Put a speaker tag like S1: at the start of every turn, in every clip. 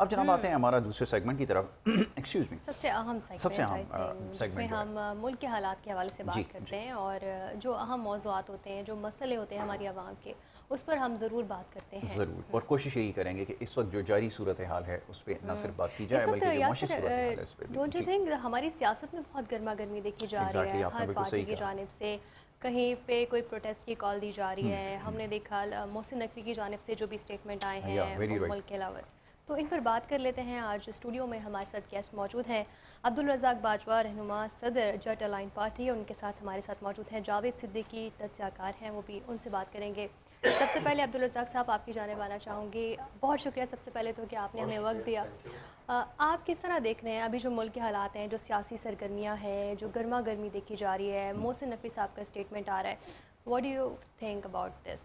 S1: अब जनाब आते हैं हमारा दूसरे सेगमेंट की तरफ। एक्सक्यूज मी,
S2: सबसे अहम
S1: सबसे अहम
S2: जिसमें
S1: सेगमेंट
S2: हम मुल्क के हालात के हवाले से बात करते हैं और जो अहम मौज़ूआत होते हैं, जो मसले होते हैं हमारी आवाम के, उस पर हम ज़रूर बात करते हैं।
S1: ज़रूर, और कोशिश यही करेंगे कि इस वक्त जो जारी सूरत हाल है उस पर न सिर्फ बात की जाए
S2: इस वक्त
S1: बल्कि जो माशी सूरत हाल है
S2: यासर,
S1: इस पर
S2: डोंट यू थिंक हमारी सियासत में बहुत गर्मा गर्मी देखी जा रही है
S1: आपने
S2: हर
S1: बिल्कुल
S2: पार्टी
S1: सही
S2: की
S1: कहा।
S2: जानिब से। कहीं पे कोई प्रोटेस्ट की कॉल दी जा रही है, हमने देखा मोहसिन नकवी की जानिब से जो भी स्टेटमेंट आए हैं मुल्क के अलावा। तो इन पर बात कर लेते हैं। आज स्टूडियो में हमारे साथ गेस्ट मौजूद हैं अब्दुल रज़ाक बाजवा, रहनुमा सदर जट अलाइन पार्टी, और उनके साथ हमारे साथ मौजूद हैं जावेद सिद्दीकी, तज्ज़ियाकार हैं, वो भी उनसे बात करेंगे। सबसे पहले अब्दुल रज़ाक साहब आपकी जानिब आना चाहूँगी। बहुत शुक्रिया सबसे पहले तो कि आपने हमें वक्त दिया। आप किस तरह देख रहे हैं अभी जो मुल्क के हालात हैं, जो सियासी सरगर्मियाँ हैं, जो गर्मा गर्मी देखी जा रही है, मोहसिन नकवी साहब का स्टेटमेंट आ रहा है, what do you think about this?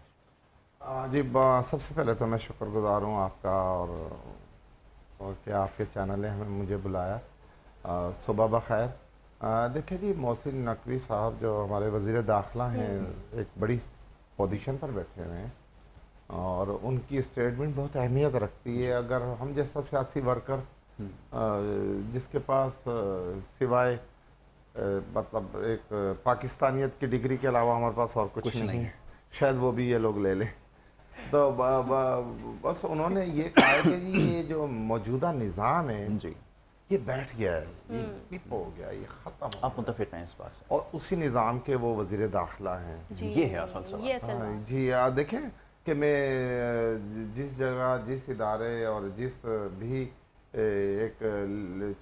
S3: जी, सबसे पहले तो मैं शुक्रगुजार हूँ आपका और क्या आपके चैनल ने हमें मुझे बुलाया। सुबह बखैर। देखिए जी, मोहसिन नकवी साहब जो हमारे वज़ीर दाखिला हैं, एक बड़ी पोजीशन पर बैठे हुए हैं और उनकी स्टेटमेंट बहुत अहमियत रखती है। अगर हम जैसा सियासी वर्कर जिसके पास सिवाय मतलब एक पाकिस्तानियत की डिग्री के अलावा हमारे पास और कुछ नहीं है, शायद वो भी ये लोग ले लें। तो बस उन्होंने ये कहा है कि जी ये जो मौजूदा निज़ाम है
S1: जी,
S3: ये बैठ गया है, ये पिप हो गया, ये ख़त्म हो
S1: आप मुतफिक हैं इस बात से?
S3: और उसी निज़ाम के वो वज़ीर दाखिला हैं।
S1: ये है असल सवाल।
S2: ये असल बात।
S3: जी, देखें कि मैं जिस जगह, जिस इदारे और जिस भी एक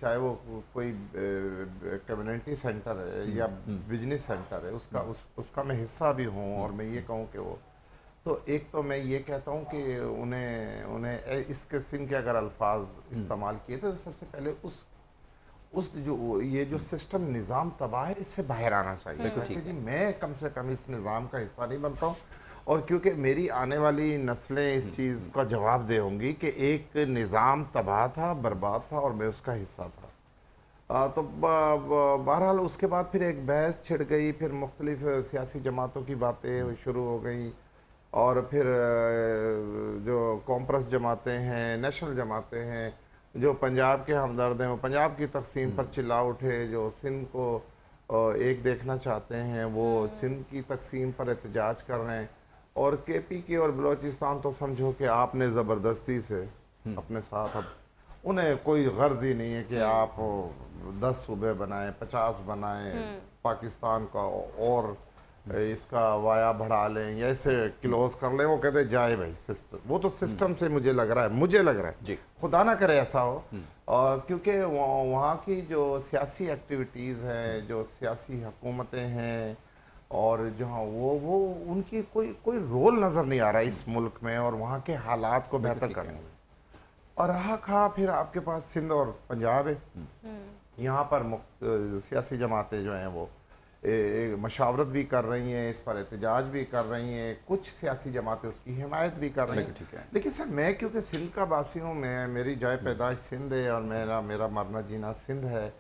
S3: चाहे वो कोई कम्युनिटी सेंटर है या बिजनेस सेंटर है, उसका मैं हिस्सा भी हूँ और मैं ये कहूँ कि वो तो एक तो मैं ये कहता हूँ कि उन्हें इस किस्म के अगर अल्फाज इस्तेमाल किए तो सबसे पहले उस जो ये जो सिस्टम निज़ाम तबाह है इससे बाहर आना चाहिए। क्योंकि जी मैं कम से कम इस निज़ाम का हिस्सा नहीं बनता हूँ और क्योंकि मेरी आने वाली नस्लें इस चीज़ का जवाब दे होंगी कि एक निज़ाम तबाह था, बर्बाद था और मैं उसका हिस्सा था। तो बहरहाल उसके बाद फिर एक बहस छिड़ गई, फिर मुख्तलिफ सियासी जमातों की बातें शुरू हो गई और फिर जो कॉम्प्रेस जमातें हैं, नेशनल जमातें हैं, जो पंजाब के हमदर्द हैं वो पंजाब की तकसीम पर चिल्ला उठे, जो सिंध को एक देखना चाहते हैं वो सिंध की तकसीम पर एहतजाज कर रहे हैं और केपी की और बलोचिस्तान तो समझो कि आपने ज़बरदस्ती से अपने साथ, अब उन्हें कोई गर्ज ही नहीं है कि आप 10 सूबे बनाएं, 50 बनाएं, पाकिस्तान का और इसका वाया बढ़ा लें या इसे क्लोज कर लें। वो कहते जाए भाई सिस्टम, वो तो सिस्टम से मुझे लग रहा है
S1: जी,
S3: खुदा ना करे ऐसा हो। क्योंकि वहाँ की जो सियासी एक्टिविटीज़ हैं, जो सियासी हुकूमतें हैं और जहाँ वो उनकी कोई रोल नज़र नहीं आ रहा है इस मुल्क में और वहाँ के हालात को बेहतर करने में। और रहा खा फिर आपके पास सिंध और पंजाब है, यहाँ पर सियासी जमातें जो हैं वो मशावरत भी कर रही हैं, इस पर एहतजाज भी कर रही हैं, कुछ सियासी जमातें उसकी हिमायत भी कर रही हैं। लेकिन सर मैं क्योंकि सिंध का बासी हूँ, मैं मेरी जाए पैदाइश सिंध है और मेरा मरना जीना सिंध है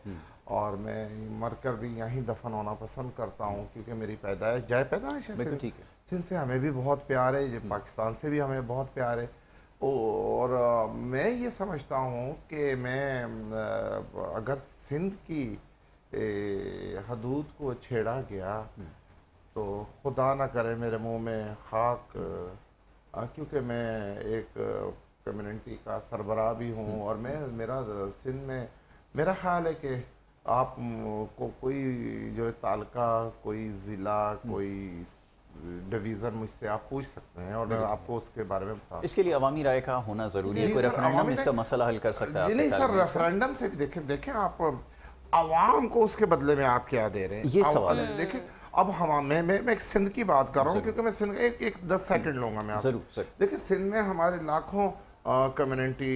S3: और मैं मरकर भी यहीं दफन होना पसंद करता हूँ क्योंकि मेरी जाए पैदाइश है सिंध। सिंध से हमें भी बहुत प्यार है, पाकिस्तान से भी हमें बहुत प्यार है और मैं ये समझता हूँ कि मैं अगर सिंध की हदूद को छेड़ा गया तो खुदा ना करे मेरे मुंह में खाक, क्योंकि मैं एक कम्युनिटी का सरबराह भी हूँ और मेरा सिंध में मेरा ख्याल है कि आप को कोई जो तालका, कोई ज़िला, कोई डिवीज़न मुझसे आप पूछ सकते हैं और आपको उसके बारे में बता।
S1: इसके लिए अवामी राय का होना ज़रूरी है, कोई रेफरेंडम इसका मसला हल कर सकता है?
S3: नहीं सर, रेफरेंडम से भी देखें आप आवाम को उसके बदले में आप क्या दे रहे हैं,
S1: ये सवाल है।
S3: देखिए अब मैं सिंध की बात कर रहा हूँ क्योंकि मैं सिंध एक 10 सेकंड लूँगा मैं आपसे।
S1: जरूर।
S3: देखिए सिंध में हमारे लाखों कम्युनिटी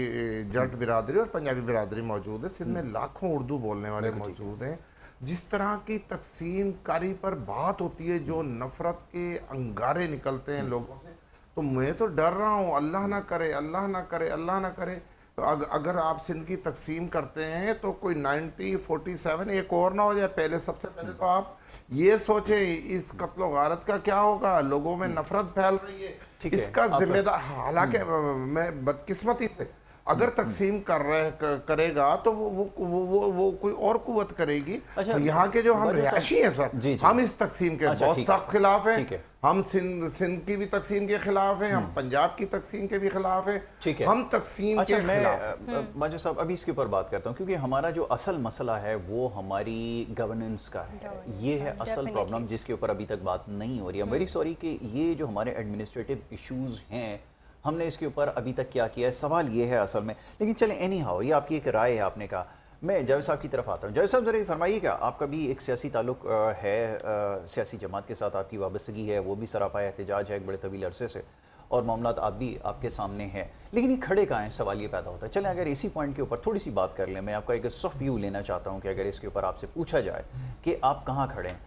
S3: जट बिरादरी और पंजाबी बिरादरी मौजूद है। सिंध में लाखों उर्दू बोलने वाले मौजूद हैं। जिस तरह की तकसीम कारी पर बात होती है, जो नफरत के अंगारे निकलते हैं लोगों से, तो मैं तो डर रहा हूँ, अल्लाह ना करे, अल्लाह ना करे, अल्लाह ना करे। तो अगर आप सिंध की तकसीम करते हैं तो कोई 90-47 एक और ना हो जाए। पहले सबसे पहले तो आप ये सोचें इस कत्लो गारत का क्या होगा, लोगों में नफरत फैल रही है, इसका जिम्मेदार, हालांकि मैं बदकिस्मती से अगर तकसीम करेगा तो वो कोई और कुव्वत करेगी।
S1: अच्छा,
S3: यहाँ के जो हम रिहायशी हैं सर, हम इस तकसीम के बहुत सख्त खिलाफ हैं। हम सिंध की भी तकसीम के खिलाफ हैं, हम पंजाब की तकसीम के भी खिलाफ हैं,
S1: ठीक है,
S3: हम तकसीम के
S1: खिलाफ। माजिद साहब अभी इसके ऊपर बात करता हूँ, क्योंकि हमारा जो असल मसला है वो हमारी गवर्नेंस का है। ये है असल प्रॉब्लम जिसके ऊपर अभी तक बात नहीं हो रही है। वेरी सॉरी कि ये जो हमारे एडमिनिस्ट्रेटिव इश्यूज हैं, हमने इसके ऊपर अभी तक क्या किया है, सवाल ये है असल में। लेकिन चलें, एनी हाउ, ये आपकी एक राय है, आपने कहा। मैं जावेद साहब की तरफ आता हूँ। जावेद साहब ज़रा फरमाइएगा, आपका भी एक सियासी ताल्लुक है, सियासी जमात के साथ आपकी वाबस्तगी है, वो भी सरापा एहतजाज है एक बड़े तवील अरसे से, और मामला आप भी आपके सामने हैं, लेकिन ये खड़े कहाँ हैं, सवाल ये पैदा होता है। चलें अगर इसी पॉइंट के ऊपर थोड़ी सी बात कर लें, मैं आपका एक सॉफ्ट व्यू लेना चाहता हूँ कि अगर इसके ऊपर आपसे पूछा जाए कि आप कहाँ खड़े हैं,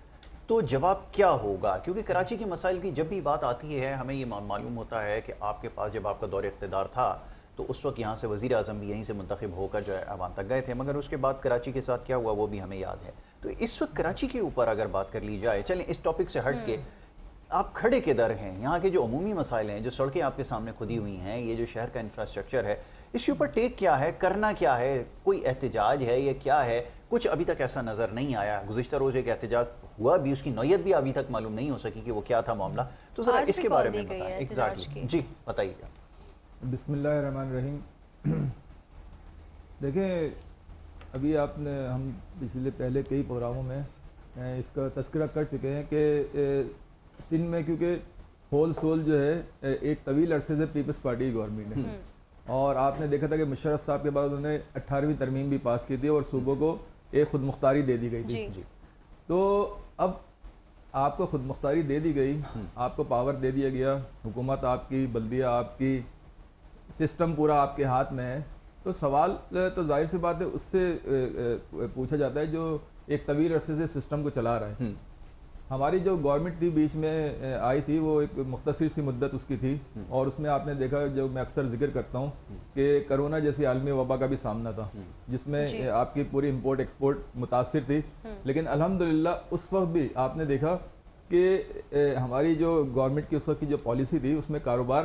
S1: तो जवाब क्या होगा? क्योंकि कराची के मसाइल की जब भी बात आती है, हमें ये मालूम होता है कि आपके पास जब आपका दौर इक़्तिदार था तो उस वक्त यहाँ से वज़ीर आज़म भी यहीं से मुंतखब होकर जो है अवाम तक गए थे, मगर उसके बाद कराची के साथ क्या हुआ वो भी हमें याद है। तो इस वक्त कराची के ऊपर अगर बात कर ली जाए, चलें इस टॉपिक से हट के, आप खड़े किधर हैं? यहाँ के जो अमूमी मसाइल हैं, जो सड़कें आपके सामने खुदी हुई हैं, ये जो शहर का इंफ्रास्ट्रक्चर है, इसके ऊपर टेक क्या है, करना क्या है? कोई एहतजाज है, ये क्या है? कुछ अभी तक ऐसा नज़र नहीं आया। गुज़िश्ता रोज़ एक एहतजाज हुआ भी, उसकी नौयत भी अभी तक मालूम नहीं हो सकी कि वो क्या था मामला। तो ज़रा इसके बारे में बताएं। एग्जैक्टली जी, बताइएगा।
S4: बिस्मिल्लाहिर्रहमानिर्रहीम। देखें, अभी हम पिछले पहले कई प्रोग्रामों में इसका तस्करा कर चुके हैं कि सिंध में क्योंकि होल सोल जो है एक तवील अरसे से पीपल्स पार्टी की गवर्नमेंट है, और आपने देखा था कि मुशर्रफ साहब के बाद उन्होंने 18वीं तरमीम भी पास की थी और सूबों को एक खुद मुख्तारी दे दी गई थी। तो अब आपको खुद मुख्तारी दे दी गई, आपको पावर दे दिया गया, हुकूमत आपकी, बल्दिया आपकी, सिस्टम पूरा आपके हाथ में है। तो सवाल तो जाहिर सी बात है उससे पूछा जाता है जो एक तवील अरसे से सिस्टम को चला रहा है। हमारी जो गवर्नमेंट थी बीच में आई थी, वो एक मुख्तसर सी मुद्दत उसकी थी, और उसमें आपने देखा, जो मैं अक्सर जिक्र करता हूँ कि कोरोना जैसी आलमी वबा का भी सामना था, जिसमें आपकी पूरी इंपोर्ट एक्सपोर्ट मुतासिर थी। लेकिन अल्हम्दुलिल्लाह उस वक्त भी आपने देखा कि हमारी जो गवर्नमेंट की उस वक्त की जो पॉलिसी थी, उसमें कारोबार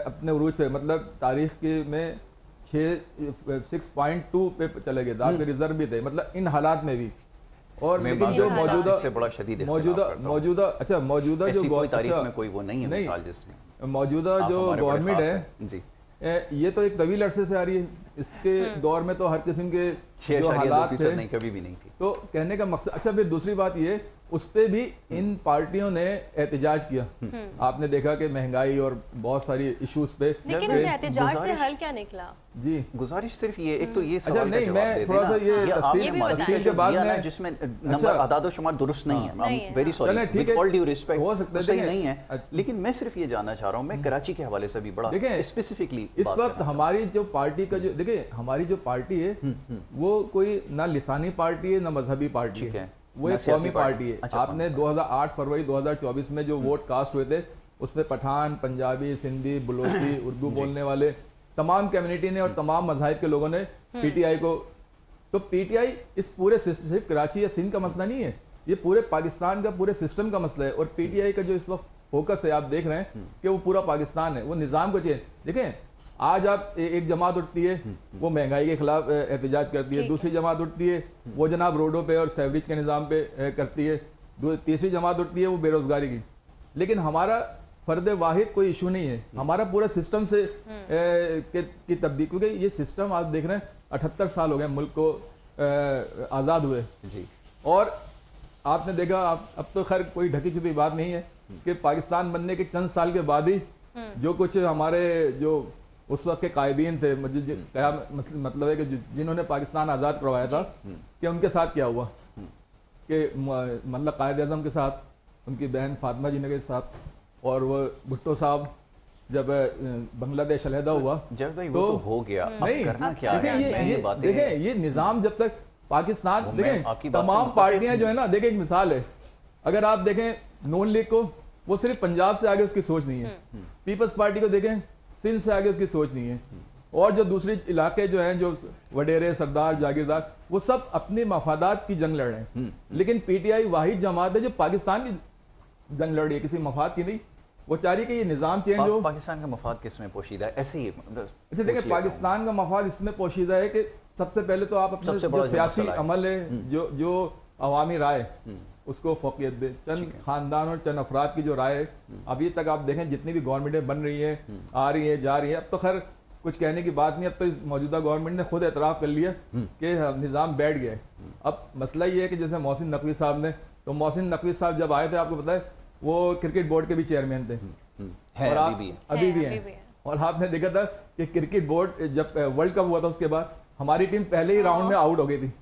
S4: अपने उरूज पे, मतलब तारीख के में 6.2 पे चले गए, दाल के रिजर्व भी थे, मतलब इन हालात में भी। और लेकिन जो मौजूदा जो
S1: कोई तारीख में कोई वो नहीं है मिसाल, जिसमें
S4: मौजूदा जो गवर्नमेंट है जी, ये तो एक तवील अरसे से आ रही है। इसके दौर में तो हर किस्म के जो हालात थे,
S1: नहीं, कभी भी नहीं थी।
S4: तो कहने का मकसद, अच्छा फिर दूसरी बात ये, उस पर भी इन पार्टियों ने एहतजाज किया। आपने देखा कि महंगाई और बहुत सारी इश्यूज पे,
S2: लेकिन एहतजाज से हल क्या निकला?
S4: जी,
S1: गुजारिश सिर्फ ये, एक तो ये
S4: अच्छा नहीं, मैं थोड़ा सा ये
S1: के बाद में जिसमें नंबर आदाद शुमार दुरुस्त नहीं है, very sorry, with all due respect,
S4: हो सकता है
S1: सही नहीं है। लेकिन मैं सिर्फ ये जानना चाह रहा हूँ, मैं कराची के हवाले से भी बड़ा स्पेसिफिकली
S4: इस वक्त हमारी जो पार्टी का जो, देखिए हमारी जो पार्टी है वो कोई ना लिसानी पार्टी है ना मजहबी पार्टी है, वो एक कौमी पार्टी है। आपने 2008 फरवरी 2024 में जो वोट कास्ट हुए थे, उसमें पठान, पंजाबी, सिंधी, बलोची, उर्दू बोलने वाले तमाम कम्युनिटी ने और तमाम मज़ाहिब के लोगों ने पीटीआई को, तो पीटीआई इस पूरे सिर्फ कराची या सिंध का मसला नहीं है, ये पूरे पाकिस्तान का, पूरे सिस्टम का मसला है। और पीटीआई का जो इस वक्त फोकस है, आप देख रहे हैं कि वो पूरा पाकिस्तान है, वो निज़ाम को चेंज। देखें, आज आप एक जमात उठती है, वो महंगाई के खिलाफ एहतजाज करती है, दूसरी जमात उठती है, वो जनाब रोडों पे और सेवरेज के निज़ाम पे करती है, तीसरी जमात उठती है वो बेरोजगारी की। लेकिन हमारा फर्द वाहिद कोई इशू नहीं है, हमारा पूरा सिस्टम से की तब्दील, क्योंकि ये सिस्टम आप देख रहे हैं 78 साल हो गए मुल्क को आज़ाद हुए जी। और आपने देखा, अब तो खैर कोई ढकी छुपी बात नहीं है कि पाकिस्तान बनने के चंद साल के बाद ही जो कुछ हमारे जो उस वक्त के कायदीन थे, क्या मतलब है कि जिन्होंने पाकिस्तान आज़ाद करवाया था, कि उनके साथ क्या हुआ, कि मतलब कायद आज़म के साथ, उनकी बहन फातिमा जी के साथ, और वो भुट्टो साहब जब बांग्लादेश अलहदा हुआ,
S1: जब भाई वो तो हो गया, नहीं करना क्या है?
S4: देखें ये निज़ाम जब तक पाकिस्तान, देखें तमाम पार्टियां जो है ना, देखें एक मिसाल है, अगर आप देखें नून लीग को, वो सिर्फ पंजाब से आगे उसकी सोच नहीं है, पीपल्स पार्टी को देखें सिंध से आगे उसकी सोच नहीं है, और जो दूसरे इलाके जो हैं, जो वडेरे, सरदार, जागीरदार, वो सब अपने मफादात की जंग लड़ रहे हैं। लेकिन पीटीआई वाहिद जमात है जो पाकिस्तान की जंग लड़ रही है, किसी मफाद की नहीं। वो चाह रही है कि ये निज़ाम चेंज हो।
S1: पाकिस्तान का मफाद किस में पोशीदा है? ऐसे ही
S4: अच्छा देखिए, पाकिस्तान का मफाद इसमें पोशीदा है कि सबसे पहले तो आप अपने जो सियासी अमल है, जो अवामी राय उसको फोकियत दे। चंद खानदान और चंद अफराद की जो राय है, अभी तक आप देखें जितनी भी गवर्नमेंटें बन रही है, आ रही है, जा रही है, अब तो खैर कुछ कहने की बात नहीं, अब तो इस मौजूदा गवर्नमेंट ने खुद एतराफ़ कर लिया कि निज़ाम बैठ गया है। अब मसला ये है कि जैसे मोहसिन नकवी साहब ने, तो मोहसिन नकवी साहब जब आए थे, आपको पता है वो क्रिकेट बोर्ड के भी चेयरमैन थे, और अभी भी हैं। और आपने देखा था कि क्रिकेट बोर्ड जब वर्ल्ड कप हुआ था उसके बाद हमारी टीम पहले ही राउंड में आउट हो गई थी।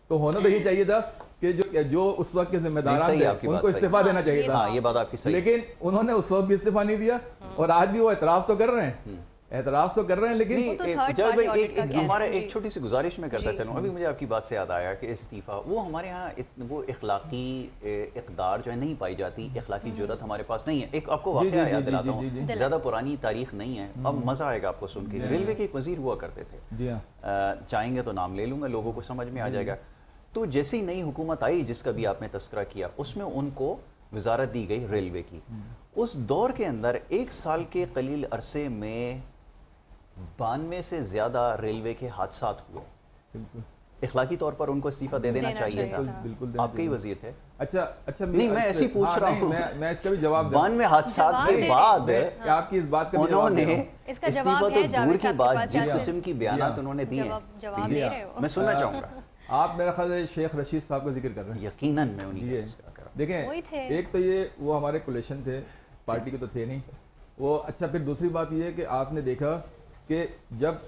S4: तो होना तो ये चाहिए था कि जो उस वक्त के जिम्मेदार थे उनको इस्तीफा देना चाहिए था।
S1: ये बात आपकी सही।
S4: लेकिन उन्होंने उस वक्त भी इस्तीफा नहीं दिया, और आज भी वो एतराफ़ तो कर रहे हैं, लेकिन
S1: तो हमारा एक छोटी सी गुजारिश में करता चलूँ। अभी मुझे आपकी बात से याद आया कि इस्तीफा, वो हमारे यहाँ वो इखलाकी इक़दार जो है नहीं पाई जाती, इखलाकी जुर्रत हमारे पास नहीं है। एक आपको वाक़या याद दिलाता हूँ, ज़्यादा पुरानी तारीख नहीं है, अब मज़ा आएगा आपको सुन के। रेलवे के एक वज़ीर हुआ करते थे, चाहेंगे तो नाम ले लूँगा, लोगों को समझ में आ जाएगा। तो जैसे ही नई हुकूमत आई जिसका भी आपने तस्करा किया, उसमें उनको वजारत दी गई रेलवे की। उस दौर के अंदर 1 साल के कलील अरसे में 92 से ज़्यादा रेलवे के हादसात हुए। इखलाकी तौर पर उनको इस्तीफा दे देना चाहिए था।
S4: बिल्कुल
S1: आपके ही वज़ीर थे।
S4: अच्छा
S1: नहीं, मैं ऐसे ही पूछ रहा हूँ।
S4: मैं इसका भी जवाब
S1: 92 हादसात के बाद
S4: आपकी इस बात का
S1: उन्होंने
S2: इसका
S1: इस्तीफा
S2: जवाब
S1: तो
S2: है
S1: दूर की बात, जिस
S2: जावेद
S1: किस्म की बयानात उन्होंने दिए,
S2: जवाब दे रहे हो।
S1: मैं सुनना चाहूँगा।
S4: आप मेरा ख्याल है शेख रशीद साहब का जिक्र कर रहे हैं।
S1: यकीनन मैं उन्हीं का
S4: देखें, एक तो ये वो हमारे कोलेशन थे, पार्टी के तो थे नहीं वो। अच्छा, फिर दूसरी बात ये है कि आपने देखा कि जब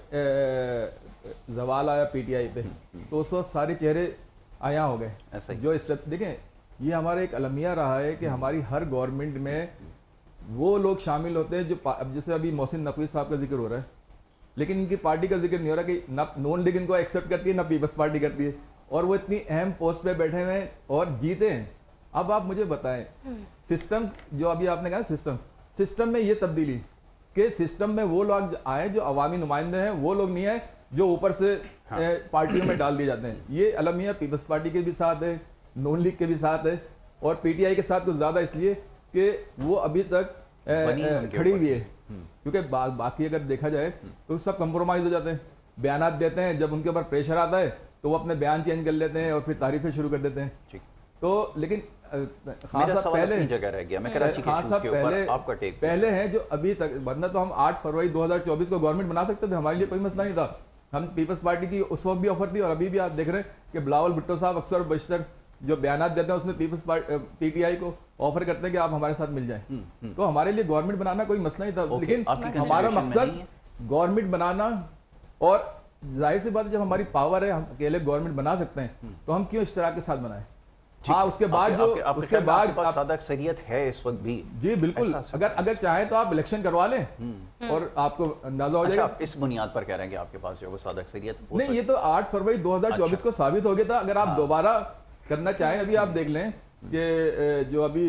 S4: जवाल आया पीटीआई पे, तो उस वक्त सारे चेहरे आया हो गए। जो स्टेप देखें, ये हमारा एक अलमिया रहा है कि हमारी हर गवर्नमेंट में वो लोग शामिल होते हैं जो, अब जैसे अभी मोहसिन नकवी साहब का जिक्र हो रहा है, लेकिन इनकी पार्टी का जिक्र नहीं हो रहा कि ना नॉन लीग इनको एक्सेप्ट करती है, ना पीपल्स पार्टी करती है, और वो इतनी अहम पोस्ट पे बैठे हुए हैं और जीते हैं। अब आप मुझे बताएं, सिस्टम जो अभी आपने कहा, सिस्टम में ये तब्दीली कि सिस्टम में वो लोग आए जो अवामी नुमाइंदे हैं, वो लोग नहीं आए जो ऊपर से पार्टियों में डाल दिए जाते हैं। ये अलमिया पीपल्स पार्टी के भी साथ है, नॉन लीग के भी साथ है, और पीटीआई के साथ कुछ ज़्यादा इसलिए कि वो अभी तक खड़ी हुई है। क्योंकि बाकी अगर देखा जाए तो सब कंप्रोमाइज हो जाते हैं, बयानात देते हैं, जब उनके ऊपर प्रेशर आता है तो वो अपने बयान चेंज कर लेते हैं और फिर तारीफें शुरू कर देते हैं। तो लेकिन
S1: मेरा सवाल अपनी जगह रह गया, मैं कराची के इश्यूज के ऊपर आपका टेक
S4: पहले हैं जो अभी तक, वरना तो हम 8 फरवरी 2024 को गवर्नमेंट बना सकते थे, हमारे लिए कोई मसला नहीं था। हम पीपल्स पार्टी की उस वक्त भी ऑफर थी, और अभी भी आप देख रहे हैं कि बिलावल भुट्टो साहब अक्सर बशतर जो बयानात देते हैं उसमें पीटीआई को ऑफर करते हैं कि आप हमारे साथ मिल जाएं। तो हमारे लिए गवर्नमेंट बनाना कोई मसला नहीं था, लेकिन हमारा मकसद गवर्नमेंट बनाना, और जाहिर सी बात है जब हमारी पावर है, हम अकेले गवर्नमेंट बना सकते हैं, तो हम क्यों इश्तराक के साथ बनाएं। हाँ, उसके बाद उसके बाद
S1: सादा अक्सरियत है इस वक्त भी।
S4: जी बिल्कुल, अगर चाहें तो आप इलेक्शन करवा लें और आपको अंदाजा हो जाएगा।
S1: इस बुनियाद पर कह रहे हैं कि आपके पास जो वो सादा अक्सरियत
S4: नहीं, ये तो 8 फरवरी 2024 को साबित हो गया था। अगर आप दोबारा करना चाहें, अभी आप देख लें कि जो अभी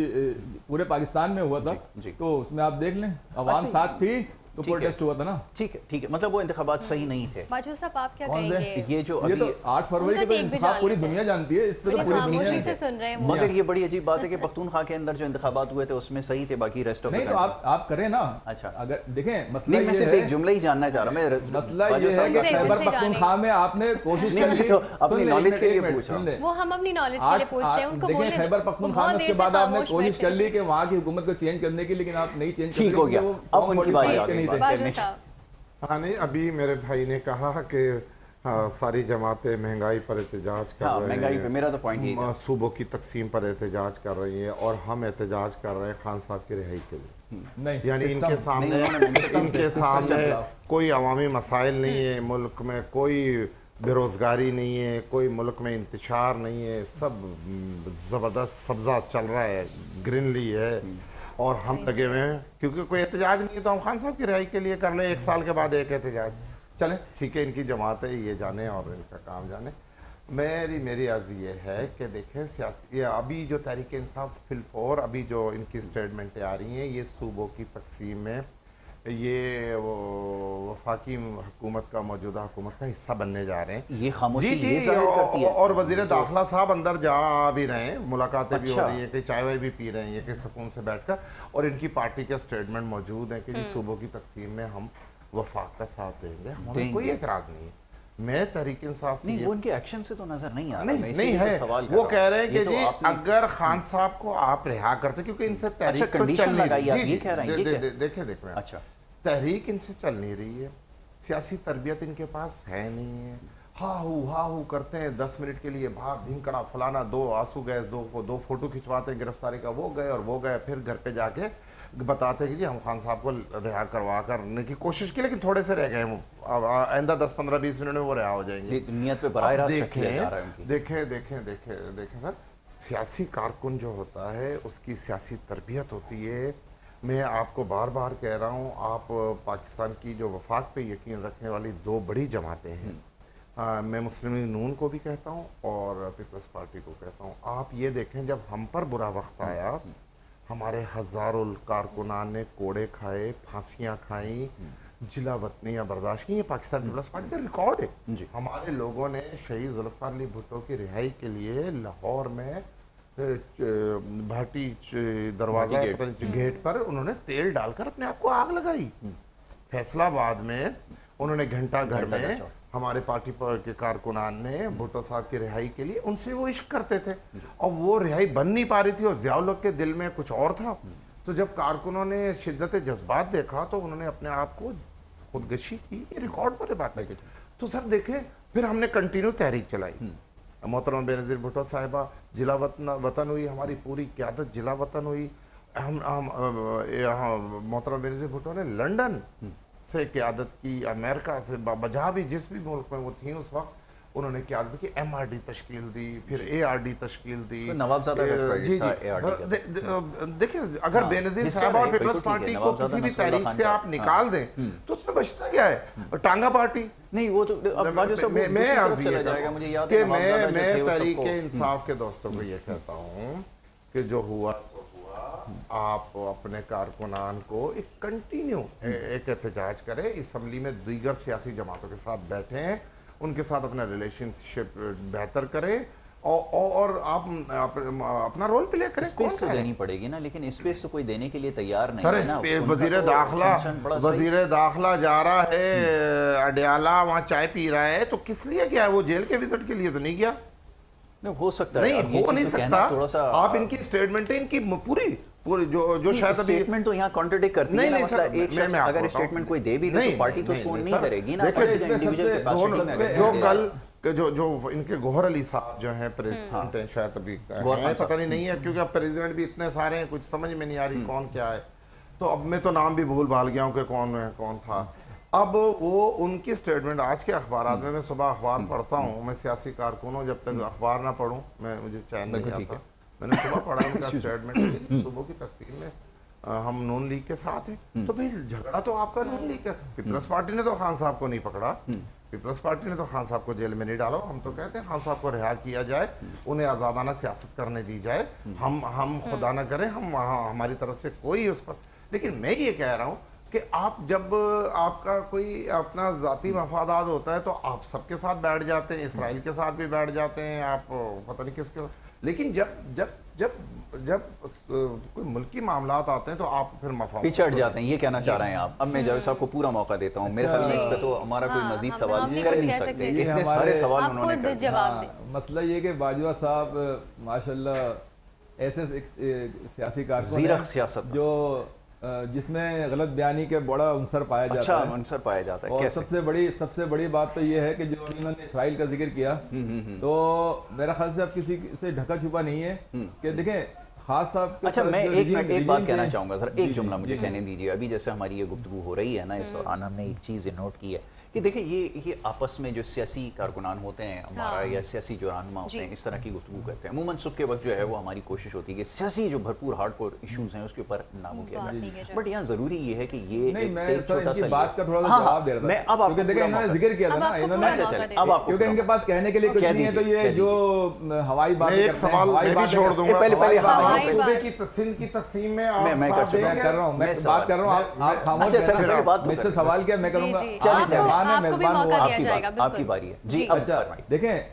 S4: पूरे पाकिस्तान में हुआ था, तो उसमें आप देख लें अवाम साथ थी तो प्रोटेस्ट हुआ था ना।
S1: ठीक है, मतलब वो इंतखाबात सही नहीं थे।
S2: बाजवा साहब आप क्या कहेंगे?
S1: ये जो अभी
S4: तो 8 फरवरी के तो इंतखाब पूरी दुनिया जानती है, इस पे तो पूरी दुनिया
S2: से सुन रहे हैं।
S1: मगर ये बड़ी अजीब बात है कि पख्तूनख्वा के अंदर जो इंतखाबात हुए थे उसमें सही थे, बाकी रेस्ट ऑफ
S4: नहीं। तो आप करें ना।
S1: अच्छा,
S4: अगर देखें, मसला
S1: मैं सिर्फ एक जुमला ही जानना चाह रहा हूं।
S4: मसला ये है कि खैबर पख्तूनख्वा में आपने कोशिश की,
S1: तो अपनी नॉलेज के लिए पूछ रहा हूं।
S2: वो हम अपनी नॉलेज के लिए पूछ रहे हैं, उनको बोलने।
S4: खैबर पख्तूनख्वा में उसके बाद आपने कोशिश कर ली कि वहां की हुकूमत को चेंज करने की, लेकिन आप नहीं चेंज।
S1: ठीक हो गया, अब उनकी बारी आ गई।
S3: हाँ, नहीं, अभी मेरे भाई ने कहा कि सारी जमातें महंगाई पर एहतजाज कर रही हैं,
S1: महंगाई पे मेरा तो पॉइंट ये
S3: सूबों की तकसीम पर एहतजाज कर रही है, और हम एहतजाज कर रहे हैं खान साहब की रिहाई के लिए।
S4: नहीं,
S3: यानी इनके सामने कोई अवामी मसाइल नहीं है, मुल्क में कोई बेरोज़गारी नहीं है, कोई मुल्क में इंतशार नहीं है, सब ज़बरदस्त सब्जा चल रहा है, ग्रीनली है, और हम लगे हुए हैं। क्योंकि कोई एहतजाज नहीं है तो हम खान साहब की रिहाई के लिए कर लें 1 साल के बाद एक एहतजाज। चलें, ठीक है, इनकी जमात है, ये जाने और इनका काम जाने। मेरी अर्ज ये है कि देखें, सियासी अभी जो तहरीक इंसाफ फिलफोर अभी जो इनकी स्टेटमेंटें आ रही हैं, ये सूबों की तकसीम में ये वो वफाकी हुकूमत का, मौजूदा हुकूमत का हिस्सा बनने जा रहे हैं।
S1: ये खामोशी
S3: जी
S1: ये जाहिर करती है।
S3: और वजीर दाखिला साहब अंदर जा भी रहे हैं, मुलाकातें भी हो
S1: अच्छा।
S3: रही है, कि चाय वाय भी पी रहे हैं, ये कि सुकून से बैठकर, और इनकी पार्टी के स्टेटमेंट मौजूद है कि जी सूबों की तकसीम में हम वफाक का साथ देंगे, हमें कोई एतराज नहीं है। मैं तहरीक इंसाफ से
S1: नहीं, वो उनके एक्शन से तो नजर नहीं आ रहा।
S3: नहीं है, वो कह रहे हैं कि जी अगर खान साहब को आप रिहा करते, क्योंकि इनसे तहरीक तो चल नहीं रही,
S1: ये कह रहे हैं,
S3: देखें अच्छा, तहरीक इनसे चल नहीं रही है, सियासी तरबियत इनके पास है नहीं है, हा हू करते हैं 10 मिनट के लिए, भाग धिंकड़ा फलाना, 2 आंसू गए, 2 फोटो खिंचवाते हैं गिरफ्तारी का, वो गए और वो गए, फिर घर पे जाके बताते हैं कि जी हम खान साहब को रिहा करवा करने की कोशिश की, लेकिन थोड़े से रह गए, आइंदा 10, 15, 20 मिनट में वो रिहा हो जाएंगे।
S1: नियत पे बराह रास्त शक किया जा रहा है उनकी।
S3: देखें सर, सियासी कारकुन जो होता है उसकी सियासी तरबियत होती है। मैं आपको बार बार कह रहा हूँ, आप पाकिस्तान की जो वफाक पे यकीन रखने वाली 2 बड़ी जमातें हैं, मैं मुस्लिम लीग नून को भी कहता हूँ और पीपल्स पार्टी को कहता हूँ, आप ये देखें जब हम पर बुरा वक्त आया, हमारे हजारों कारकुनान ने कोड़े खाए, फांसियाँ खाई, जिला वतनियाँ बर्दाश्त की, ये पाकिस्तान पीपल्स पार्टी का रिकॉर्ड है। हमारे लोगों ने शहीद जुल्फ़िकार अली भुट्टो की रिहाई के लिए लाहौर में भाटी दरवाजा गेट पर उन्होंने तेल डालकर अपने आप को आग लगाई। फैसलाबाद में उन्होंने घंटा घर में हमारे पार्टी के कारकुनान ने भुट्टो साहब की रिहाई के लिए, उनसे वो इश्क करते थे और वो रिहाई बन नहीं पा रही थी और ज़ियाउल हक के दिल में कुछ और था। तो जब कारकुनों ने शिद्दत जज्बात देखा तो उन्होंने अपने आप को खुदकशी की, ये रिकॉर्ड पर बात है। तो सर देखें, फिर हमने कंटिन्यू तहरीक चलाई, मोहतरमा बेनज़ीर भुट्टो साहिबा जिला वतन हुई, हमारी पूरी क़यादत जिला वतन हुई। हम मोहतरमा बेनज़ीर भुट्टो ने लंदन से क़यादत की, अमेरिका से, जहाँ भी जिस भी मुल्क में वो थी उस वक्त, उन्होंने क़यादत की, MRD तश्कील दी, फिर ARD तश्कील दी।
S1: तो नवाबजादा
S3: जी देखिए, अगर बेनज़ीर साहब और पीपल्स पार्टी को किसी भी तारीख से आप निकाल दें तो उसमें बचता क्या है? टांगा पार्टी
S1: नहीं, वो तो अब बाजू साहब
S3: मैं
S1: चला जाएगा। मुझे याद
S3: है
S1: कि
S3: मैं तहरीक इंसाफ के दोस्तों को ये कहता हूँ कि जो हुआ सो हुआ, आप अपने कारकुनान को एक कंटिन्यू एक एहतजाज करें, असम्बली में दीगर सियासी जमातों के साथ बैठें, उनके साथ अपना रिलेशनशिप बेहतर करें और आप अपना रोल प्ले करें।
S1: स्पेस तो देनी पड़ेगी ना, लेकिन स्पेस तो कोई देने के लिए तैयार नहीं
S3: सर
S1: है ना।
S3: वजीर दाखिला जा रहा है अडयाला, वहाँ चाय पी रहा है, तो किस लिए गया है? वो जेल के विजिट के लिए तो नहीं गया।
S1: हो सकता है,
S3: नहीं हो नहीं सकता।
S1: थोड़ा सा
S3: आप इनकी स्टेटमेंट है, इनकी पूरी जो शायद अभी
S1: स्टेटमेंट तो यहाँ कॉन्ट्रडिक्ट करती है ना। मतलब एक शख्स अगर स्टेटमेंट कोई दे भी दे तो पार्टी तो सपोर्ट नहीं करेगी ना।
S3: जो इनके गौहर अली साहब जो हैं प्रेसिडेंट हैं, शायद अभी पता नहीं है, क्योंकि अब प्रेसिडेंट भी इतने सारे हैं, कुछ समझ में नहीं आ रही कौन क्या है। तो अब मैं तो नाम भी भूल भाल गया हूँ कि कौन था। अब वो उनकी स्टेटमेंट आज के अखबार में, मैं सुबह अखबार पढ़ता हूँ, मैं सियासी कारकुन हूँ, जब तक अखबार ना पढ़ूँ मुझे चैन नहीं आता। मैंने सुबह पढ़ा उनका स्टेटमेंट, सुबह की तकसीम में हम नून लीग के साथ हैं। तो भाई झगड़ा तो आपका नून लीग का, पीपल्स पार्टी ने तो खान साहब को नहीं पकड़ा, पीपल्स पार्टी ने तो खान साहब को जेल में नहीं डाला। हम तो कहते हैं खान साहब को रिहा किया जाए, उन्हें आज़ादाना सियासत करने दी जाए। हम खुदा ना करें, हमारी तरफ से कोई उस पर, लेकिन मैं ये कह रहा हूँ कि आप जब आपका कोई अपना ज़ाती मफादात होता है तो आप सबके साथ बैठ जाते हैं, इसराइल के साथ भी बैठ जाते हैं, आप पता नहीं किसके, लेकिन जब कोई मुल्की मामलात आते हैं तो आप फिर मफाद
S1: पिछड़ जाते हैं। ये कहना चाह रहे हैं आप। अब मैं जावेद साहब को पूरा मौका देता हूँ। मेरे ख्याल में इस पे तो हमारा कोई मजीद सवाल कर नहीं सकते, इतने सारे सवाल उन्होंने कर दिए।
S4: मसला ये कि बाजवा साहब माशाल्लाह ऐसे सियासी कारकुन
S1: ज़ीरक सियासत
S4: जो जिसमें गलत बयानी के बड़ा अंसर पाया जाता है।
S1: अंसर पाया जाता है।
S4: और सबसे बड़ी बात तो ये है कि जो इन्होंने इसराइल का जिक्र किया, तो मेरा ख्याल से अब किसी से ढका छुपा नहीं है कि देखें खास साहब।
S1: अच्छा, मैं एक बात कहना चाहूँगा सर, एक जुमला मुझे कहने दीजिए। अभी जैसे हमारी ये गुफ्तगू हो रही है ना, इस दौरान हमने एक चीज़ नोट की है कि देखिए ये आपस में जो सियासी कारकुनान होते हैं हमारा
S2: हाँ।
S1: या सियासी जो रहनुमा होते हैं इस तरह की गुफ्तगू करते हैं। अमूमन सुबह के वक्त जो है वो हमारी कोशिश होती है कि सियासी जो भरपूर हार्डकोर इश्यूज हैं उसके ऊपर नामो किया जाए, बट यहाँ जरूरी ये है कि ये
S4: नहीं, मैं
S1: एक छोटा सा
S4: बात का थोड़ा सा जवाब दे रहा था।
S1: मैं अब आपको
S4: देखिए इन्होंने जिक्र किया था ना, इन्होंने
S1: अब आपको
S4: क्योंकि इनके पास कहने के लिए कुछ नहीं है, तो ये जो हवाई बात
S3: एक सवाल मैं भी छोड़ दूंगा।
S1: पहले
S3: सूबे की सिंध की तकसीम में
S1: मैं
S3: कर
S4: रहा हूँ, मैं बात कर रहा हूँ, आप खामोश, मुझसे सवाल किया मैं करूँगा।
S1: आपकी बारी है जी।
S4: अच्छा देखें,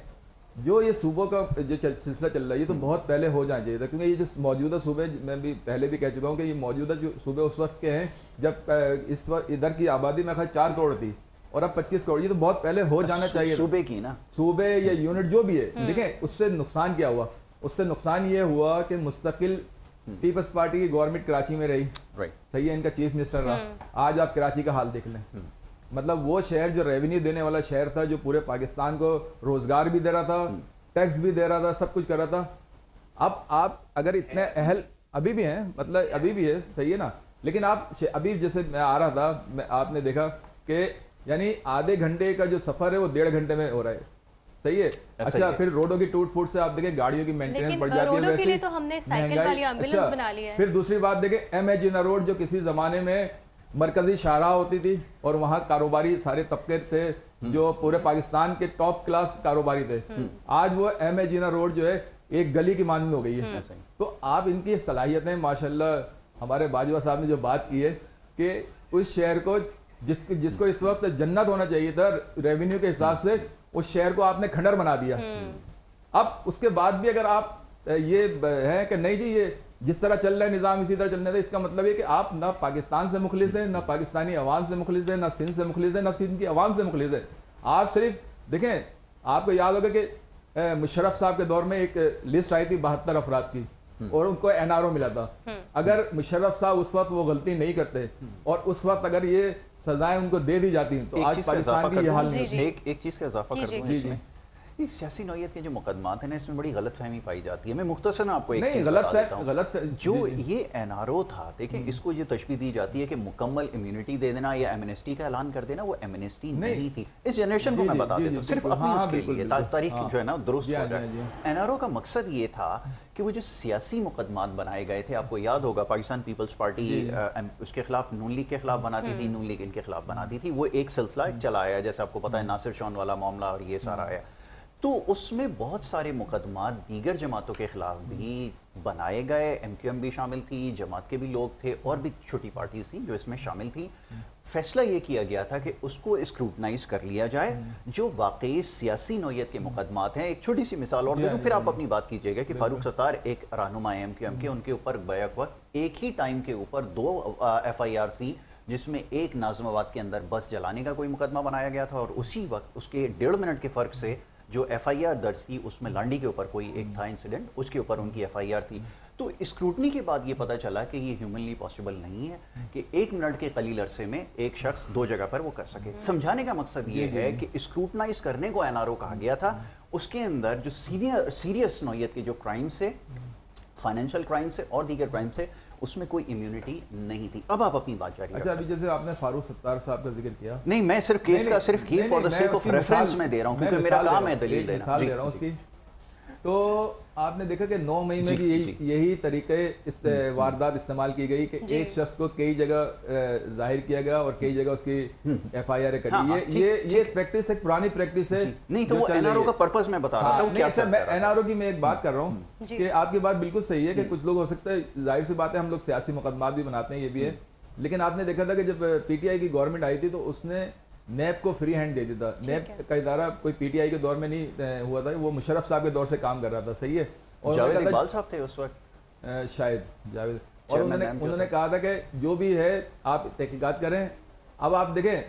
S4: जो ये सूबों का जो सिलसिला चल रहा है ये तो बहुत पहले हो जाना चाहिए था, क्योंकि ये जो मौजूदा सूबे, मैं भी पहले भी कह चुका हूँ कि ये मौजूदा जो सूबे उस वक्त के हैं जब इस वक्त इधर की आबादी में 4 करोड़ थी और अब 25 करोड़, ये तो बहुत पहले हो जाना चाहिए।
S1: सूबे की ना,
S4: सूबे या यूनिट जो भी है। देखें उससे नुकसान क्या हुआ, उससे नुकसान ये हुआ कि मुस्तकिल पीपल्स पार्टी की गवर्नमेंट कराची में रही, सही है, इनका चीफ मिनिस्टर रहा। आज आप कराची का हाल देख लें, मतलब वो शहर जो रेवेन्यू देने वाला शहर था, जो पूरे पाकिस्तान को रोजगार भी दे रहा था, टैक्स भी दे रहा था, सब कुछ कर रहा था। अब आप अगर इतने अहल अभी भी हैं, मतलब अभी भी है, सही है ना, लेकिन आप अभी जैसे मैं आ रहा था, आपने देखा कि यानी आधे घंटे का जो सफर है वो 1.5 घंटे में हो रहा है, सही है। अच्छा फिर रोडों की टूट फूट से आप देखें गाड़ियों की मेंटेनेंस बढ़ जाती है,
S2: वैसे तो हमने साइकिल वाली एम्बुलेंस बना ली है।
S4: फिर दूसरी बात देखें एम एच जिन्ना रोड जो किसी जमाने में मरकजी शाहराह होती थी और वहाँ कारोबारी सारे तबके थे जो पूरे पाकिस्तान के टॉप क्लास कारोबारी थे, आज वो एम ए जिन्ना रोड जो है एक गली की मानंद हो गई है। तो आप इनकी सलाहियतें माशाल्लाह, हमारे बाजवा साहब ने जो बात की है कि उस शहर को जिसको इस वक्त जन्नत होना चाहिए था रेवेन्यू के हिसाब से, उस शहर को आपने खंडर बना दिया। अब उसके बाद भी अगर आप ये है कि नहीं जी ये जिस तरह चल रहा है निज़ाम इसी तरह चलने था, इसका मतलब है कि आप ना पाकिस्तान से मुखलिस हैं, ना पाकिस्तानी अवाम से मुखलिस है, ना सिंध से मुखलिस है, ना सिंध की अवाम से मुखलिस है। आप सिर्फ देखें, आपको याद होगा कि मुशर्रफ साहब के दौर में एक लिस्ट आई थी 72 अफराद की और उनको एनआरओ मिला था। अगर मुशर्रफ साहब उस वक्त वो गलती नहीं करते और उस वक्त अगर ये सजाएं उनको दे दी जाती तो आज पाकिस्तान की ये हाल नहीं होती।
S1: एक चीज का इजाफा कर दूं इसमें, सियासी नौयत के जो मुकदमात हैं ना इसमें बड़ी गलतफहमी पाई जाती है। मैं मुख्तसर आपको एक चीज बता देता हूं, जो ये एनआरओ था, देखिए इसको ये तशबीह दी जाती है कि मुकम्मल इम्यूनिटी दे देना या एमनेस्टी का ऐलान कर देना, वो एमनेस्टी नहीं थी। इस जनरेशन को मैं बता देता हूँ सिर्फ अपनी उसके लिए तारीख जो है ना दुरुस्त हो जाए। एनआरओ का मकसद ये था कि वो जो सियासी मुकदमात बनाए गए थे, आपको याद होगा पाकिस्तान पीपल्स पार्टी उसके खिलाफ नून लीग के खिलाफ बनाती थी, नून लीग इनके खिलाफ बनाती थी, वो एक सिलसिला चला आया, जैसे आपको पता है नासिर शॉन वाला मामला और ये सारा आया। तो उसमें बहुत सारे मुकदमात दीगर जमातों के खिलाफ भी बनाए गए, एमक्यूएम भी शामिल थी, जमात के भी लोग थे और भी छोटी पार्टीज थी जो इसमें शामिल थी। फैसला ये किया गया था कि उसको स्क्रूटनाइज कर लिया जाए, जो वाकई सियासी नौयत के मुकदमात हैं। एक छोटी सी मिसाल और दे दूं, फिर आप अपनी बात कीजिएगा कि फारूक सत्तार एक रहनुमा एमक्यूएम के, उनके ऊपर बैक वक्त एक ही टाइम के ऊपर 2 FIR थी, जिसमें एक नाज़िमाबाद के अंदर बस जलाने का कोई मुकदमा बनाया गया था और उसी वक्त उसके 1.5 मिनट के फ़र्क से जो FIR दर्ज थी उसमें लांडी के ऊपर कोई एक था इंसिडेंट, उसके ऊपर उनकी FIR थी। तो स्क्रूटनी के बाद ये पता चला कि ये ह्यूमनली पॉसिबल नहीं है कि 1 मिनट के कलील अरसे में एक शख्स 2 जगह पर वो कर सके। समझाने का मकसद ये है कि स्क्रूटनाइज करने को एनआरओ कहा गया था, उसके अंदर जो सीरियस नौयत के जो क्राइम्स है, फाइनेंशियल क्राइम्स है और दीगर क्राइम्स है, उसमें कोई इम्यूनिटी नहीं थी। अब आप अपनी बात जारी रखें।
S4: अच्छा, अभी जैसे आपने फारूक सत्तार साहब का जिक्र किया,
S1: नहीं मैं सिर्फ केस का सिर्फ ये for the sake of reference में दे रहा हूं क्योंकि मेरा काम है दलील देना।
S4: दे रहा हूं उसकी। तो आपने देखा कि 9 मई में भी यही तरीके इस वारदात इस्तेमाल की गई कि एक शख्स को कई जगह जाहिर किया गया और कई जगह उसकी FIR करी। ये प्रैक्टिस एक पुरानी प्रैक्टिस है।
S1: नहीं तो वो एनआरओ का पर्पस मैं बता रहा था।
S4: नहीं सर, मैं एनआरओ की मैं एक बात कर रहा हूँ कि आपकी बात बिल्कुल सही है कि कुछ लोग हो सकता है, जाहिर सी बात है हम लोग सियासी मुकदमात भी बनाते हैं, ये भी है, लेकिन आपने देखा था कि जब PTI की गवर्नमेंट आई थी तो उसने नैब को फ्री हैंड दे दिया था। नैब का इदारा कोई PTI के दौर में नहीं हुआ था, वो मुशर्रफ साहब के दौर से काम कर रहा था, सही है। और
S1: जावेद इकबाल साहब थे उस वक्त
S4: शायद जावेद, और उन्होंने कहा था कि जो भी है आप तहकीकात करें। अब आप देखें